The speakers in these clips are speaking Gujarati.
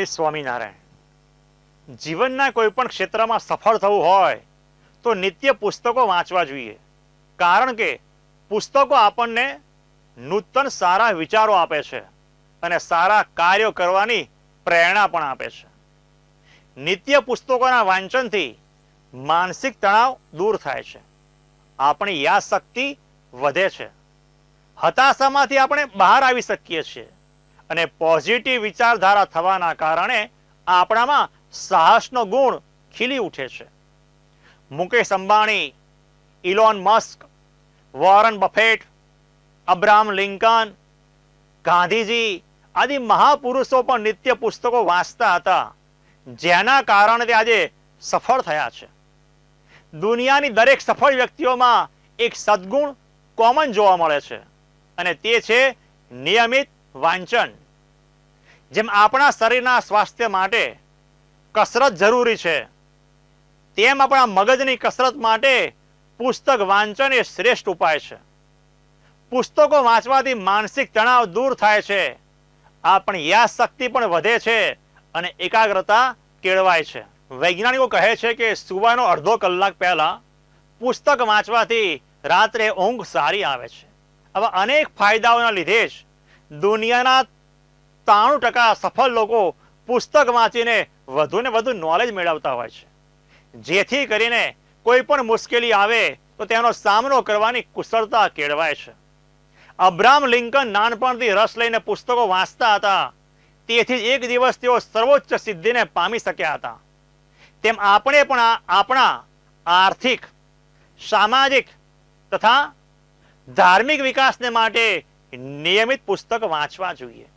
જય સ્વામિનારાયણ. જીવનના કોઈ પણ ક્ષેત્રમાં સફળ થવું હોય તો નિત્ય પુસ્તકો વાંચવા જોઈએ. કારણ કે પુસ્તકો આપણને નૂતન સારા વિચારો આપે છે અને સારા કાર્યો કરવાની પ્રેરણા પણ આપે છે. નિત્ય પુસ્તકોના વાંચનથી માનસિક તણાવ દૂર થાય છે, આપણી યાદશક્તિ વધે છે, હતાશામાંથી આપણે બહાર આવી શકીએ છીએ અને પોઝિટિવ વિચારધારા થવાના કારણે આપણામાં સાહસનો ગુણ ખીલી ઉઠે છે. Mukesh Ambani, Elon Musk, Warren buffet, Abraham Lincoln, Gandhiji આદિ મહાપુરુષો પણ નિત્ય પુસ્તકો વાંચતા હતા, જેના કારણે તે આજે સફળ થયા છે. દુનિયાની દરેક સફળ વ્યક્તિઓમાં એક સદગુણ કોમન જોવા મળે છે અને તે છે નિયમિત વાંચન. જેમ આપણા શરીરના સ્વાસ્થ્ય માટે કસરત જરૂરી છે, તેમ આપણા મગજની કસરત માટે પુસ્તક વાંચન એ શ્રેષ્ઠ ઉપાય છે. પુસ્તકો વાંચવાથી માનસિક તણાવ દૂર થાય છે, આપણી યાદશક્તિ પણ વધે છે અને એકાગ્રતા કેળવાય છે. વૈજ્ઞાનિકો કહે છે કે સૂવાનો અડધો કલાક પહેલા પુસ્તક વાંચવાથી રાત્રે ઊંઘ સારી આવે છે. આવા અનેક ફાયદાઓના લીધે જ દુનિયાના 93% સફળ લોકો પુસ્તક વાંચીને વધુને વધુ નોલેજ મેળવતા હોય છે, જેથી કરીને કોઈ પણ મુશ્કેલી આવે તો તેનો સામનો કરવાની કુશળતા કેળવાય છે. અબ્રાહમ લિંકન નાનપણથી રસ લઈને પુસ્તકો વાંચતા હતા, તેથી જ એક દિવસ તેઓ સર્વોચ્ચ સિદ્ધિને પામી શક્યા હતા. તેમ આપણે પણ આપણા આર્થિક, સામાજિક તથા ધાર્મિક વિકાસને માટે નિયમિત પુસ્તક વાંચવા જોઈએ.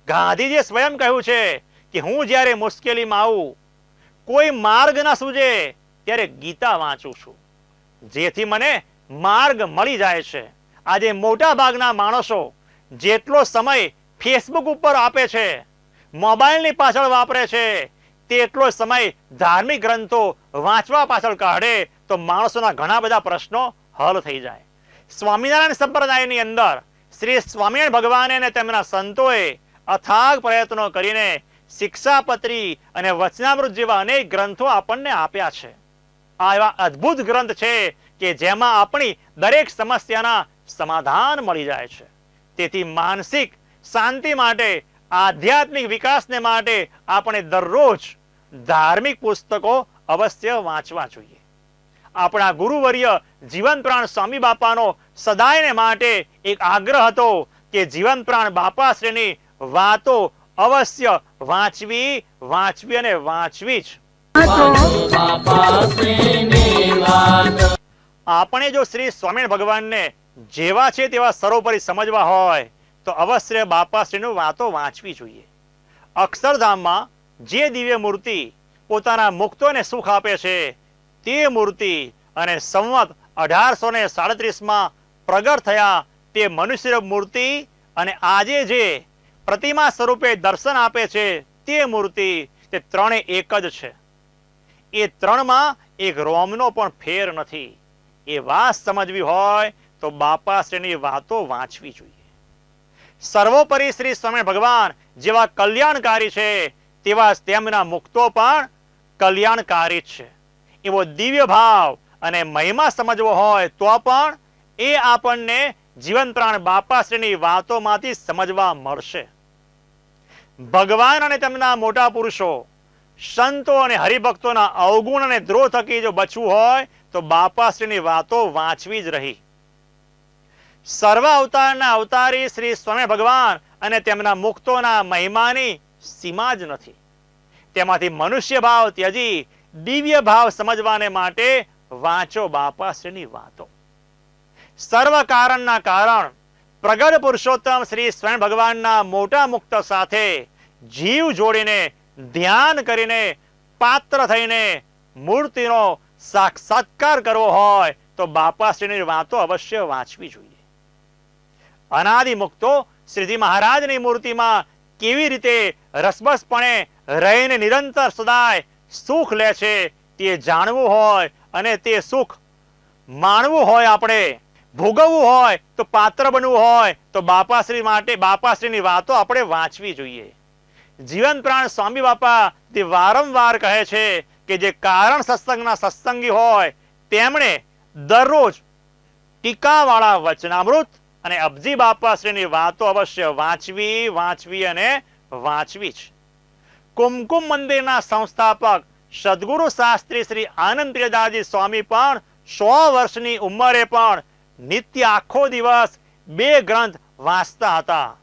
ગાંધીજીએ સ્વયં કહ્યું છે કે હું જ્યારે મુશ્કેલીમાં આવું, કોઈ માર્ગ ન સૂઝે ત્યારે ગીતા વાંચું છું, જેથી મને માર્ગ મળી જાય છે. આજે મોટા ભાગના માણસો જેટલો સમય ફેસબુક ઉપર આપે છે, મોબાઈલની પાછળ વાપરે છે, તેટલો સમય ધાર્મિક ગ્રંથો વાંચવા પાછળ કાઢે તો માણસોના ઘણા બધા પ્રશ્નો હલ થઈ જાય. સ્વામિનારાયણ સંપ્રદાયની અંદર શ્રી સ્વામિનારાયણ ભગવાને અને તેમના સંતોએ અથાગ પ્રયત્નો કરીને શિક્ષાપત્રી અને વચનામૃત જેવા અનેક ગ્રંથો આપણને આપ્યા છે. આ એવા અદ્ભુત ગ્રંથ છે કે જેમાં આપણી દરેક સમસ્યાના સમાધાન મળી જાય છે. તેથી માનસિક શાંતિ માટે, આધ્યાત્મિક વિકાસને માટે આપણે દરરોજ ધાર્મિક પુસ્તકો અવશ્ય વાંચવા જોઈએ. આપણા ગુરુવર્ય જીવન પ્રાણ સ્વામી બાપાનો સદાયને માટે એક આગ્રહ હતો કે જીવન પ્રાણ બાપાશ્રીની વાતો અવશ્ય વાંચવી, વાંચવી અને વાંચવી જ. આપણે જો શ્રી સ્વામિનારાયણ ભગવાનને જેવા છે તેવા સર્વોપરી સમજવા હોય તો અવશ્ય બાપાશ્રીની વાતો વાંચવી જોઈએ. અક્ષરધામમાં જે દિવ્ય મૂર્તિ પોતાના મુક્તોને સુખ આપે છે, તે મૂર્તિ અને સંવત 1837માં પ્રગટ થયા તે મનુષ્ય મૂર્તિ અને આજે જે પ્રતિમા સ્વરૂપે દર્શન આપે છે તે મૂર્તિ, તે ત્રણે એક જ છે. એ ત્રણમાં એક રોમનો પણ ફેર નથી. એ વાત સમજવી હોય તો બાપાશ્રીની વાતો વાંચવી જોઈએ. સર્વોપરી શ્રી સ્વામિનારાયણ ભગવાન જેવા કલ્યાણકારી છે, તેવા તેમના મુક્તો પણ કલ્યાણકારી જ છે. એવો દિવ્ય ભાવ અને મહિમા સમજવો હોય તો પણ એ આપણને જીવન પ્રાણ બાપાશ્રીની વાતોમાંથી સમજવા મળશે. ભગવાન અને તેમના મોટા પુરુષો, સંતો અને હરિભક્તોના અવગુણ અને દ્રોહ થકી જો બચવું હોય તો બાપાશ્રીની વાતો વાંચવી જ રહી. સર્વ અવતારના અવતારી શ્રી સ્વામી ભગવાન અને તેમના મુક્તોના મહિમાની સીમા જ નથી. તેમાંથી મનુષ્ય ભાવ ત્યજી દિવ્ય ભાવ સમજવાને માટે વાંચો બાપાશ્રીની વાતો. સર્વ કારણના કારણ પ્રગટ પુરુષોત્તમ શ્રી સ્વયં ભગવાનના મોટા મુક્ત સાથે જીવ જોડીને ધ્યાન કરીને પાત્ર થઈને મૂર્તિનો સાક્ષાત્કાર કરવો હોય તો બાપાશ્રીની વાતો અવશ્ય વાંચવી જોઈએ. અનાદિ મુક્તો શ્રીજી મહારાજની મૂર્તિમાં કેવી રીતે રસબસપણે રહીને નિરંતર સદાય સુખ લે છે તે જાણવું હોય અને તે સુખ માણવું હોય, આપણે ભોગવવું હોય તો પાત્ર બનવું હોય તો બાપાશ્રી માટે બાપાશ્રીની વાતો આપણે વાંચવી જોઈએ. જીવન પ્રાણ સ્વામી બાપા તે વારંવાર કહે છે કે જે કારણ સત્સંગના સત્સંગી હોય તેમણે દરરોજ ટીકાવાળા વચનામૃત અને અબજી બાપાશ્રીની વાતો અવશ્ય વાંચવી અને વાંચવી જ. કુમકુમ મંદિરના સંસ્થાપક સદગુરુ શાસ્ત્રી શ્રી આનંદ પ્રિયદાસજી સ્વામી પણ 100 વર્ષની ઉંમરે પણ નિત્ય આખો દિવસ 2 ગ્રંથ વાંચતા હતા.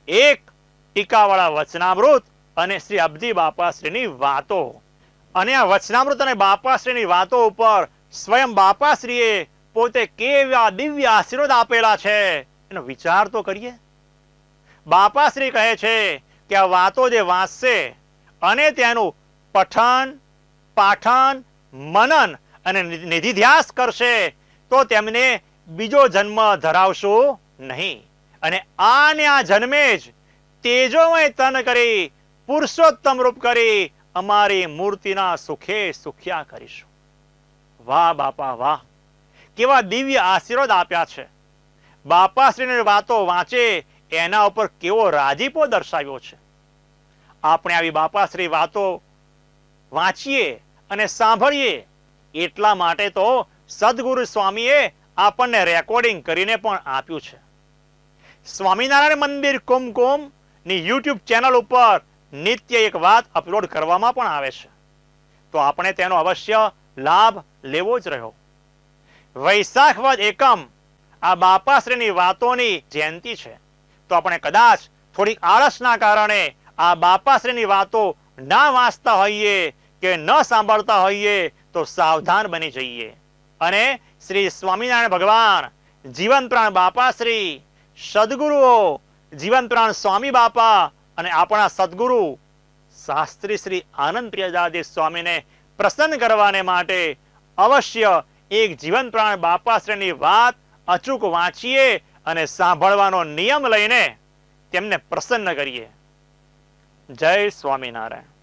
એક ટીકાવાળા વચનામૃત અને શ્રી અબજી બાપાશ્રીની વાતો. અને આ વચનામૃત અને બાપાશ્રીની વાતો ઉપર સ્વયં બાપાશ્રીએ પોતે કેવા દિવ્ય આશીર્વાદ આપેલા છે એનો વિચાર તો કરીએ. બાપાશ્રી કહે છે કે આ વાતો જે વાંચશે અને તેનું પઠન પાઠન મનન અને નિધિધ્યાસ કરશે તો તેમને બીજો જન્મ ધરાવશો નહીં અને આ જન્મે જ તેજોમય તન કરી પુરુષોત્તમ રૂપ કરી અમારી મૂર્તિના સુખે સુખ્યા કરીશું. વાહ બાપા વાહ, કેવા દિવ્ય આશીર્વાદ આપ્યા છે. બાપાશ્રીની વાતો વાંચે એના ઉપર કેવો રાજીપો દર્શાવ્યો છે. આપણે આવી બાપાશ્રી વાતો વાંચીએ અને સાંભળીએ એટલા માટે તો સદગુરુ સ્વામીએ આપણને રેકોર્ડિંગ કરીને પણ આપ્યું છે. સ્વામિનારાયણ મંદિર કુમકુમ ની YouTube ચેનલ ઉપર નિત્ય એક વાત અપલોડ કરવામાં પણ આવે છે, તો આપણે તેનો અવશ્ય લાભ લેવો જ રહ્યો. વૈશાખ વદ એકમ આ બાપાશ્રીની વાતોની જયંતિ છે, તો આપણે કદાચ થોડી આળસના કારણે આ બાપાશ્રીની વાતો ના વાંચતા હોઈએ કે ન સાંભળતા હોઈએ તો સાવધાન બની જઈએ અને શ્રી સ્વામિનારાયણ ભગવાન, જીવન પ્રાણ બાપાશ્રી, સદગુરુઓ, જીવન પ્રાણ સ્વામી બાપા અને આપણા સદગુરુ શાસ્ત્રી શ્રી આનંદ પ્રિયદાસજી સ્વામીને પ્રસન્ન કરવાને માટે અવશ્ય એક જીવન પ્રાણ બાપાશ્રીની વાત અચૂક વાંચીએ અને સાંભળવાનો નિયમ લઈને તેમને પ્રસન્ન કરીએ. જય સ્વામિનારાયણ.